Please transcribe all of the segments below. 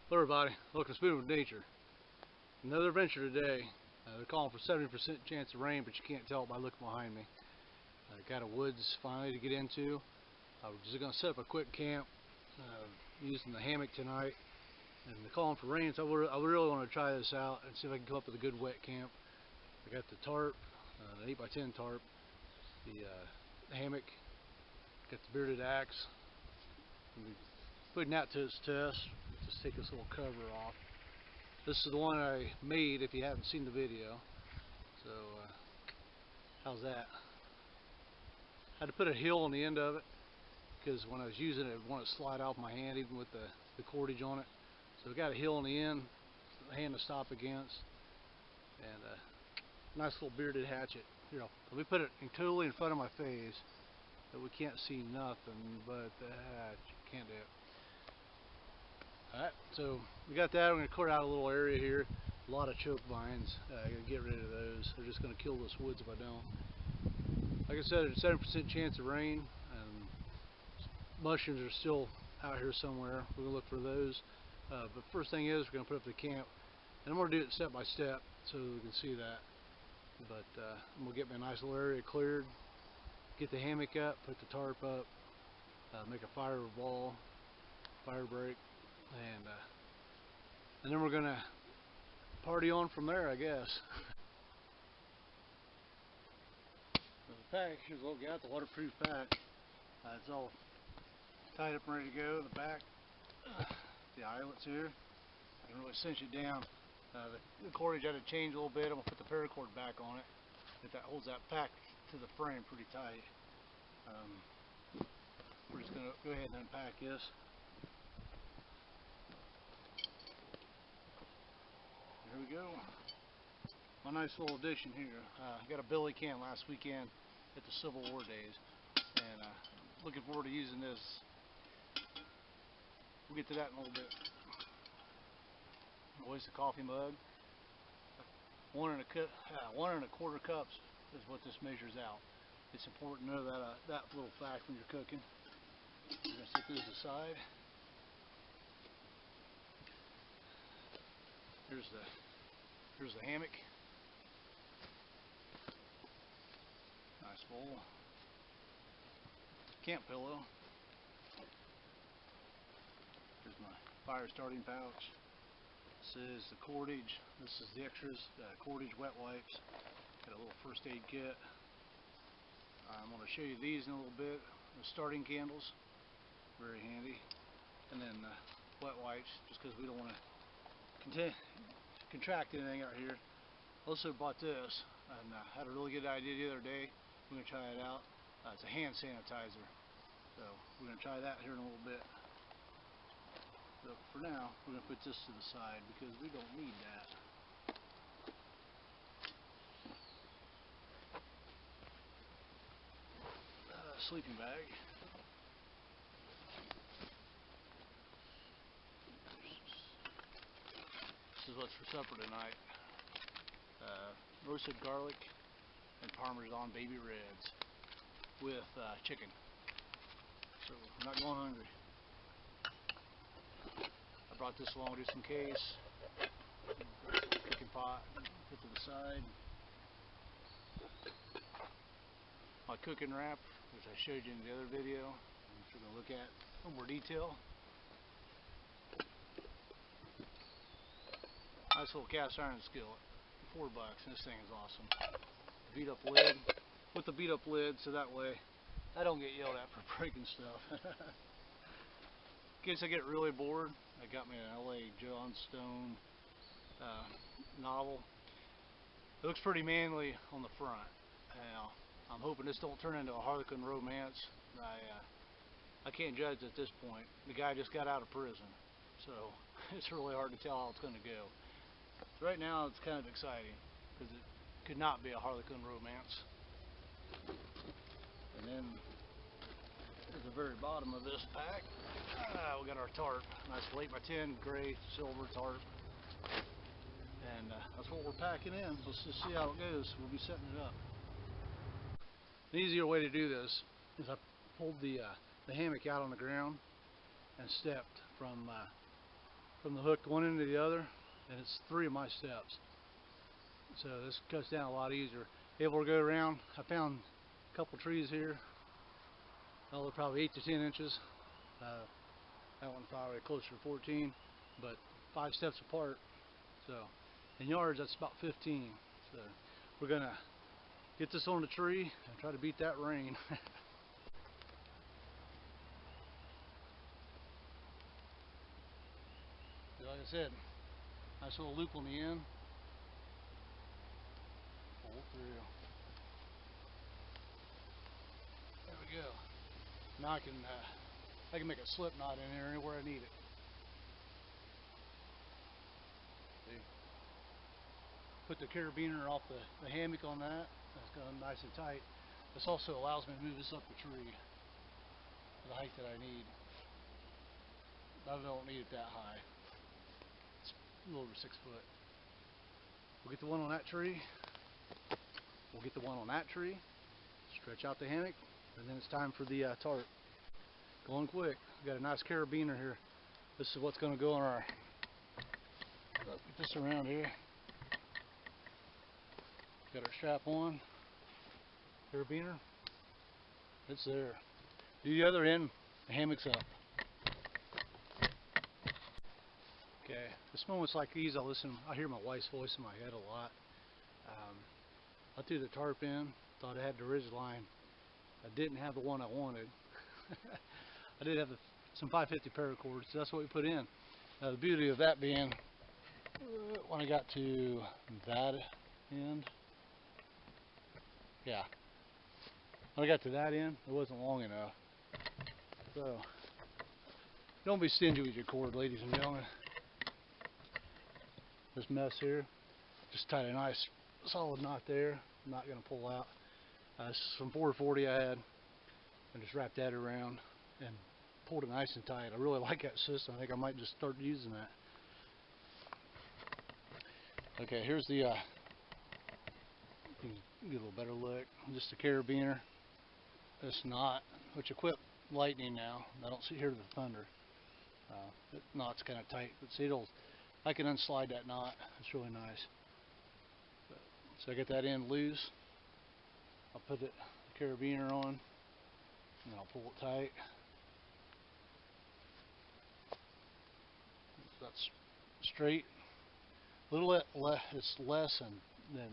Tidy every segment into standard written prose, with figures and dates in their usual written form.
Hello everybody, welcome to Spoon with Nature. Another adventure today. They're calling for 70% chance of rain, but you can't tell it by looking behind me. I got a woods finally to get into. I was just going to set up a quick camp using the hammock tonight. And they're calling for rain, so I really want to try this out and see if I can come up with a good wet camp. I got the tarp, an 8x10 tarp, the hammock, got the bearded axe. I'm putting that to its test. Just take this little cover off. This is the one I made if you haven't seen the video. So how's that? Had to put a heel on the end of it because when I was using it, it wanted to slide off my hand even with the cordage on it. So we got a heel on the end, a hand to stop against, and a nice little bearded hatchet. Here, let me put it totally in front of my face that we can't see nothing but the hatch. Can't do it. Alright, so we got that. We're going to clear out a little area here. A lot of choke vines. I got to get rid of those. They're just going to kill this woods if I don't. Like I said, there's a 7% chance of rain. Mushrooms are still out here somewhere. We're going to look for those. But first thing is, we're going to put up the camp. And I'm going to do it step by step so we can see that. But I'm going to get me a nice little area cleared. Get the hammock up, put the tarp up, make a fire wall, fire break. And then we're gonna party on from there, I guess. So the pack, here's what we got, the waterproof pack. It's all tied up and ready to go. The back, the eyelets here, I can really cinch it down. The cordage I had to change a little bit. I'm gonna put the paracord back on it. That holds that pack to the frame pretty tight. We're just gonna go ahead and unpack this. Here we go. My nice little addition here. I got a billy can last weekend at the Civil War days, and looking forward to using this. We'll get to that in a little bit. Always a coffee mug. 1 1/4 cups is what this measures out. It's important to know that little fact when you're cooking. We're gonna set those aside. Here's the hammock. Nice bowl. Camp pillow. Here's my fire starting pouch. This is the cordage. This is the extras. Cordage, wet wipes. Got a little first aid kit. I'm going to show you these in a little bit. The starting candles. Very handy. And then wet wipes, just because we don't want to contract anything out here. Also bought this and had a really good idea the other day. We're going to try it out. It's a hand sanitizer, so we're going to try that here in a little bit. So for now, we're going to put this to the side because we don't need that. Sleeping bag. This is what's for supper tonight. Roasted garlic and Parmesan baby reds with chicken. So I'm not going hungry. I brought this along just in case. Cooking pot, put to the side. My cooking wrap, which I showed you in the other video, which we're going to look at in more detail. Nice little cast iron skillet, $4, and this thing is awesome. Beat up lid, with the beat up lid, so that way I don't get yelled at for breaking stuff. In case I get really bored, I got me an L.A. Johnstone novel. It looks pretty manly on the front. Now, I'm hoping this don't turn into a Harlequin romance. I can't judge at this point. The guy just got out of prison, so it's really hard to tell how it's going to go. So right now it's kind of exciting because it could not be a Harlequin romance. And then at the very bottom of this pack, we got our tarp. Nice 8x10 gray silver tarp. And that's what we're packing in. Let's just see how it goes. We'll be setting it up. An easier way to do this is I pulled the hammock out on the ground and stepped from from the hook one end to the other, and it's 3 of my steps. So this cuts down a lot easier. Able to go around. I found a couple trees here. Oh, they're probably 8 to 10 inches. That one's probably closer to 14, but 5 steps apart. So in yards, that's about 15. So we're gonna get this on the tree and try to beat that rain. Like I said, nice little loop on the end. Pull through. There we go. Now I can make a slip knot in there anywhere I need it. See? Put the carabiner off the hammock on that. That's going nice and tight. This also allows me to move this up the tree to the height that I need. I don't need it that high. It's a little over 6 foot. We'll get the one on that tree. We'll get the one on that tree. Stretch out the hammock, and then it's time for the tarp. Going quick. We got a nice carabiner here. This is what's going to go on our. Let's get this around here. Got our strap on. Carabiner. It's there. Do the other end. The hammock's up. Okay. This moments like these, I hear my wife's voice in my head a lot. I threw the tarp in. Thought I had the ridge line. I didn't have the one I wanted. I did have some 550 paracord, so that's what we put in. Now the beauty of that being, when I got to that end, yeah, when I got to that end, it wasn't long enough. So, don't be stingy with your cord, ladies and gentlemen. This mess here, just tied a nice solid knot there. I'm not going to pull out. This is some 440 I had, and just wrapped that around and pulled it nice and tight. I really like that system. I think I might just start using that. Okay, here's the get a little better look. Just a carabiner. This knot, which I quit lightning now. I don't see here the thunder. That knot's kind of tight, but see, I can unslide that knot. It's really nice. So I get that end loose. I'll put the carabiner on, and I'll pull it tight. That's straight. A little it's less than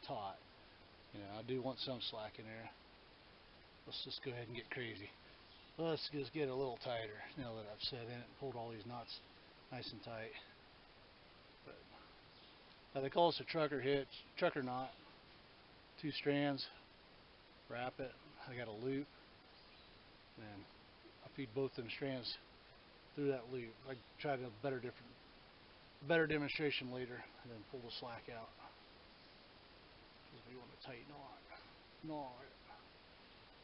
taut. You know, I do want some slack in there. Let's just go ahead and get crazy. Let's just get a little tighter now that I've set in it and pulled all these knots nice and tight. But, they call this a trucker hitch, trucker knot. 2 strands. Wrap it. I got a loop, and I feed both them strands through that loop. I try to better demonstration later, and then pull the slack out. Because we want a tight knot.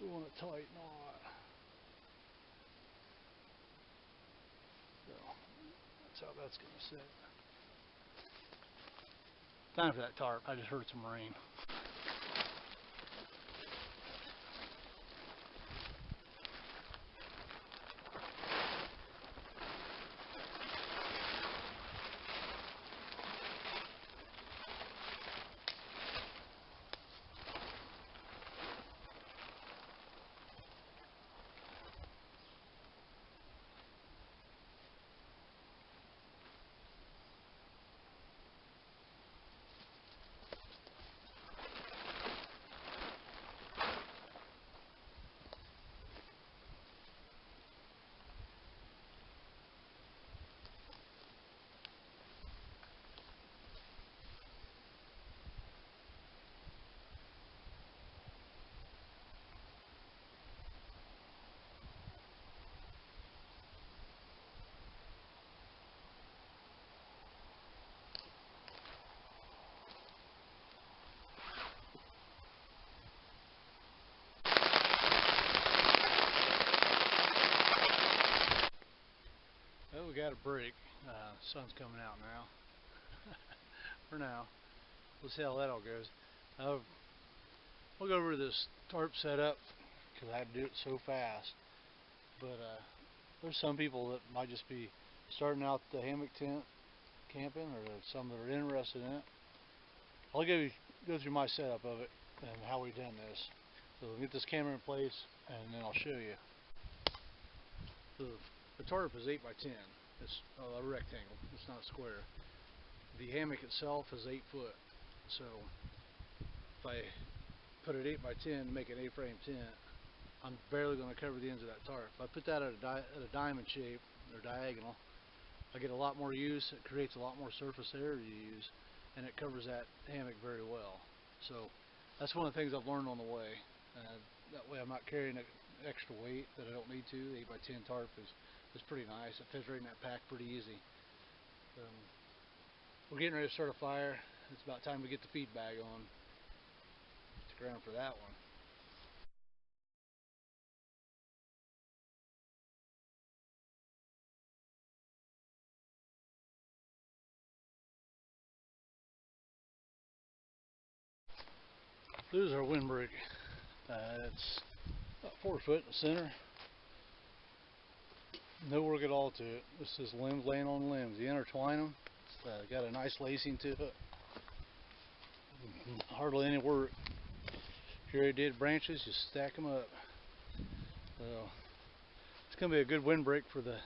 We want a tight knot. So that's how that's going to sit. Time for that tarp. I just heard some rain. We got a break. Sun's coming out now. For now. We'll see how that all goes. We'll go over this tarp setup because I had to do it so fast. But there's some people that might just be starting out the hammock tent camping, or some that are interested in it, I'll go through my setup of it and how we've done this. So we'll get this camera in place and then I'll show you. So the tarp is 8 by 10. It's a rectangle. It's not square. The hammock itself is 8 foot. So if I put it 8 by 10 to make an A-frame tent, I'm barely going to cover the ends of that tarp. If I put that at a diamond shape or diagonal, I get a lot more use. It creates a lot more surface area to use, and it covers that hammock very well. So that's one of the things I've learned on the way. That way I'm not carrying extra weight that I don't need to. The 8 by 10 tarp is pretty nice. It fits right in that pack pretty easy. We're getting ready to start a fire. It's about time we get the feed bag on. Stick around for that one. This is our windbreak. It's about 4 foot in the center. No work at all to it. This is limbs laying on limbs. You intertwine them. It's got a nice lacing to it. Hardly any work. If you already did branches, just stack them up. So it's going to be a good windbreak for the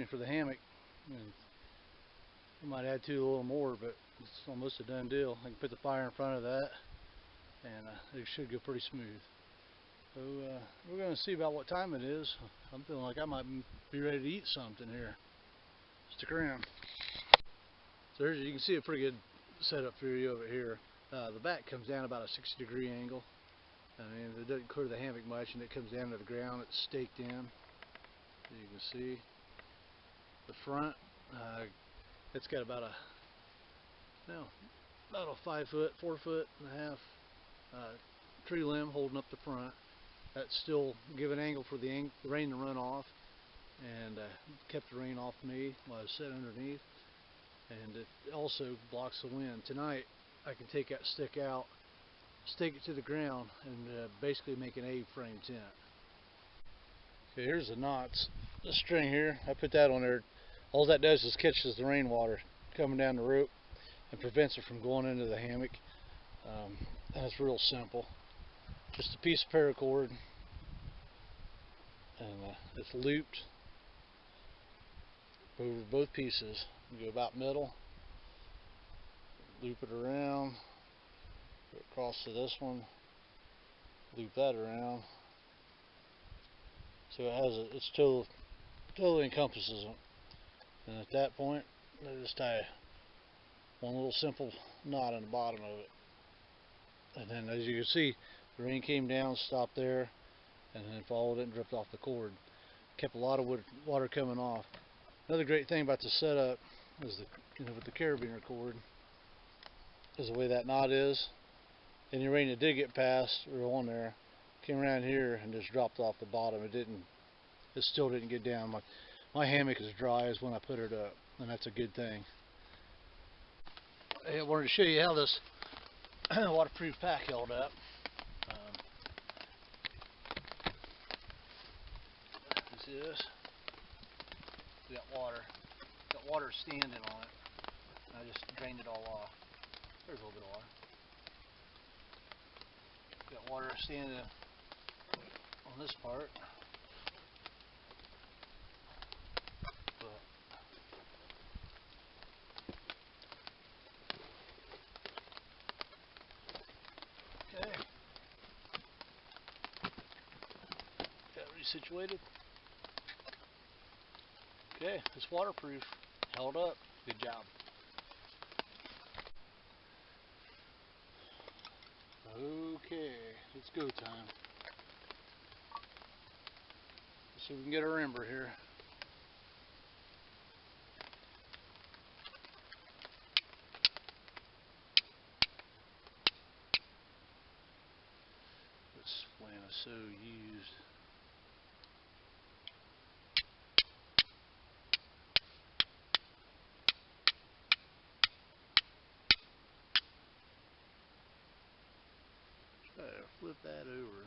for the hammock. I might add to it a little more, but it's almost a done deal. I can put the fire in front of that, and it should go pretty smooth. So we're going to see about what time it is. I'm feeling like I might be ready to eat something here. Stick around. So you can see a pretty good setup for you over here. The back comes down about a 60-degree angle. I mean, it doesn't clear the hammock much, and it comes down to the ground. It's staked in. So you can see the front. It's got about a 5 foot, 4 foot and a half tree limb holding up the front. That's still give an angle for the rain to run off, and kept the rain off me while I was sitting underneath. And it also blocks the wind. Tonight I can take that stick out, stake it to the ground, and basically make an A-frame tent. Okay, here's the knots. This string here, I put that on there. All that does is catches the rainwater coming down the rope and prevents it from going into the hammock. And it's real simple. Just a piece of paracord, and it's looped over both pieces. You go about middle, loop it around, go across to this one, loop that around. So it's totally encompasses it. And at that point, I just tie one little simple knot on the bottom of it. And then, as you can see, the rain came down, stopped there, and then followed it and dripped off the cord. Kept a lot of water coming off. Another great thing about the setup is with the carabiner cord is the way that knot is. Any rain that did get past or on there came around here and just dropped off the bottom. It still didn't get down. My hammock is dry as when I put it up, and that's a good thing. I wanted to show you how this waterproof pack held up. You see this? We got water standing on it. I just drained it all off. There's a little bit of water. Got water standing on this part. Okay. Got resituated. Okay, it's waterproof. Held up. Good job. Okay, it's go time. Let's see if we can get our ember here. This flame is so used. Try to flip that over.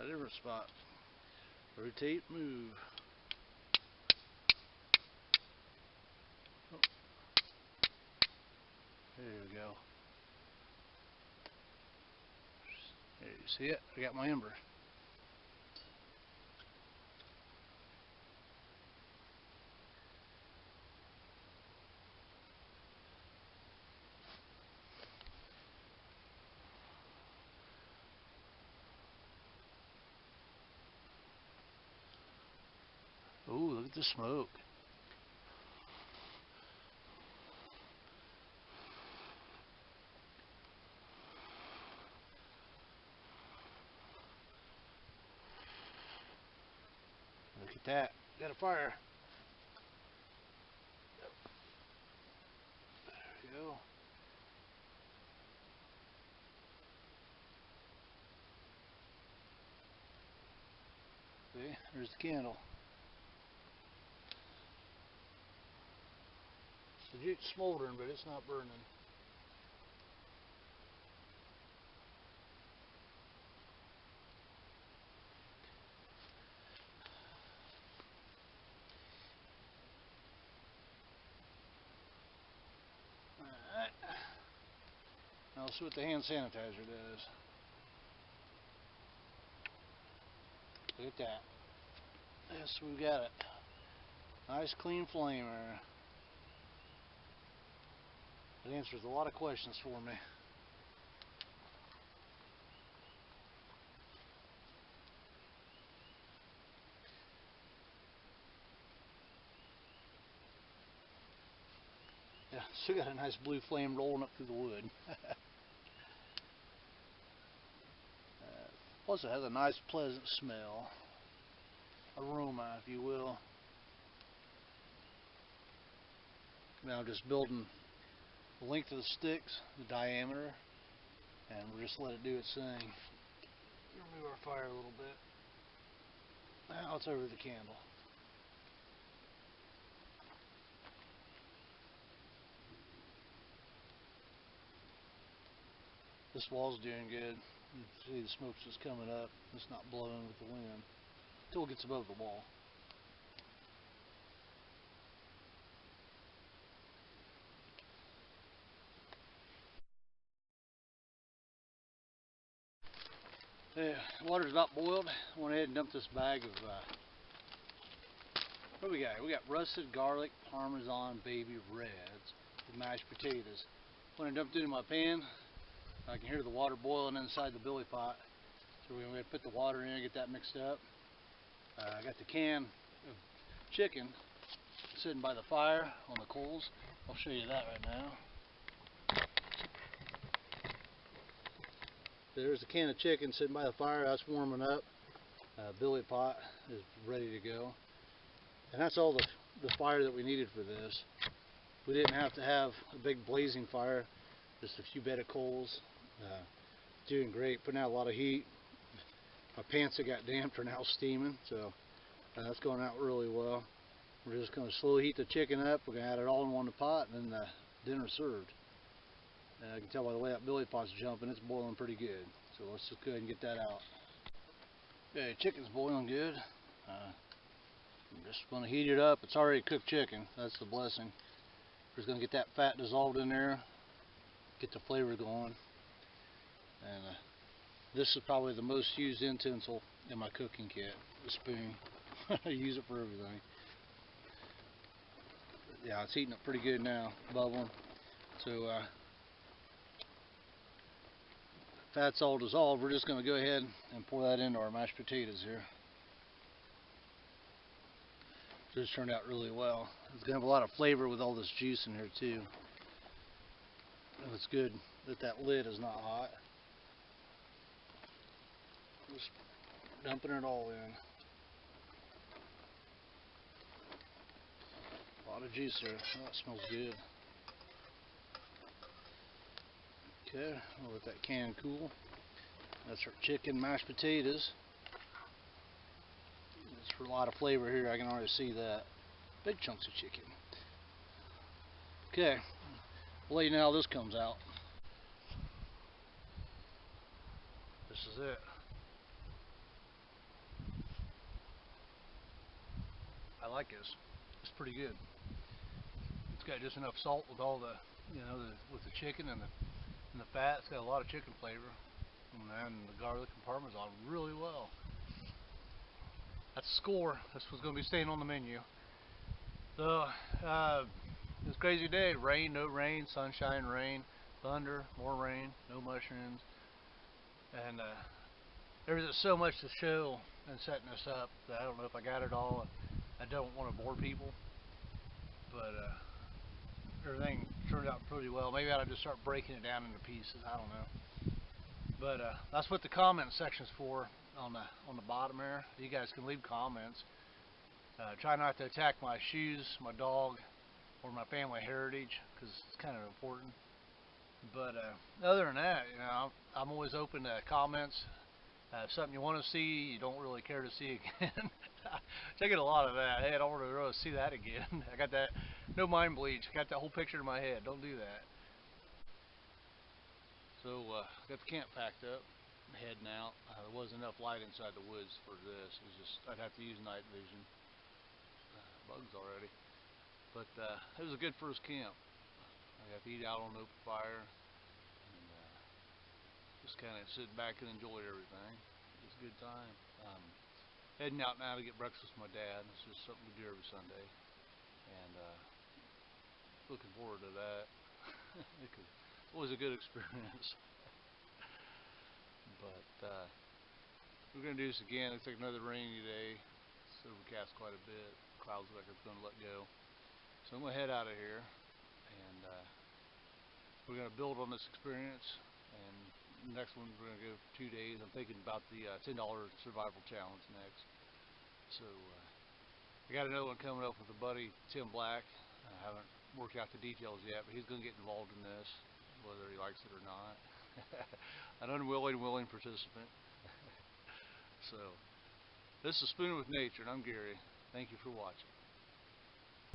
a different spot. Rotate, move. Oh. There we go. There you see it? I got my ember. Ooh, look at the smoke. Look at that. Got a fire. There we go. See, there's the candle. It's smoldering, but it's not burning. Alright. Now let's see what the hand sanitizer does. Look at that. Yes, we got it. Nice clean flamer. It answers a lot of questions for me. Yeah, still got a nice blue flame rolling up through the wood. Plus it has a nice pleasant smell. Aroma, if you will. Now just building the length of the sticks, the diameter, and we'll just let it do its thing. Remove our fire a little bit. Now it's over the candle. This wall's doing good. You can see the smoke's just coming up. It's not blowing with the wind until it gets above the wall. Yeah, water's about boiled. I went ahead and dumped this bag of what we got? We got russet garlic, Parmesan baby reds, with mashed potatoes. When I dumped it in my pan, I can hear the water boiling inside the billy pot. So we're going to put the water in and get that mixed up. I got the can of chicken sitting by the fire on the coals. I'll show you that right now. There's a can of chicken sitting by the fire. That's warming up. Billy pot is ready to go. And that's all the fire that we needed for this. We didn't have to have a big blazing fire, just a few bed of coals. Doing great, putting out a lot of heat. My pants that got damped are now steaming, so that's going out really well. We're just going to slowly heat the chicken up. We're going to add it all in one pot, and then dinner's served. And I can tell by the way that billy pot's jumping, it's boiling pretty good. So let's just go ahead and get that out. Okay, chicken's boiling good. I'm just going to heat it up. It's already cooked chicken. That's the blessing. We're just going to get that fat dissolved in there, get the flavor going. And this is probably the most used utensil in my cooking kit, the spoon. I use it for everything. But yeah, it's heating up pretty good now, bubbling. So fat's all dissolved. We're just going to go ahead and pour that into our mashed potatoes here. Just turned out really well. It's going to have a lot of flavor with all this juice in here too. And it's good that that lid is not hot. Just dumping it all in. A lot of juice there. Oh, that smells good. Okay, I'll let that can cool. That's our chicken mashed potatoes. It's for a lot of flavor here. I can already see that. Big chunks of chicken. Okay, I'll let you know how this comes out. This is it. like this. It's pretty good. It's got just enough salt with all the, with the chicken and the fat. It's got a lot of chicken flavor, and the garlic and parmesan really well. That's a score. This was going to be staying on the menu. So, this crazy day. Rain, no rain, sunshine, rain, thunder, more rain, no mushrooms. And there's just so much to show in setting this up that I don't know if I got it all. I don't want to bore people. But everything turned out pretty well. Maybe I ought to just start breaking it down into pieces. I don't know. But that's what the comment section's for on the bottom there. You guys can leave comments. Try not to attack my shoes, my dog, or my family heritage, because it's kind of important. But other than that, I'm always open to comments. Something you want to see, you don't really care to see again. I get a lot of that. Hey, I don't really see that again. I got that, no mind bleach. I got that whole picture in my head. Don't do that. So, got the camp packed up. I'm heading out. There wasn't enough light inside the woods for this. It was just, I'd have to use night vision. Bugs already. But it was a good first camp. I got to eat out on open fire. And just kind of sit back and enjoy everything. It was a good time. Heading out now to get breakfast with my dad. It's just something we do every Sunday. And looking forward to that. It was a good experience. But we're going to do this again. Looks like another rainy day. It's overcast quite a bit. Clouds look like it's going to let go. So I'm going to head out of here. And we're going to build on this experience. And the next one we're going to go for 2 days. I'm thinking about the $10 survival challenge next. So I got another one coming up with a buddy, Tim Black. I haven't worked out the details yet, but he's going to get involved in this, whether he likes it or not. An willing participant. So this is Spooning with Nature, and I'm Gary. Thank you for watching.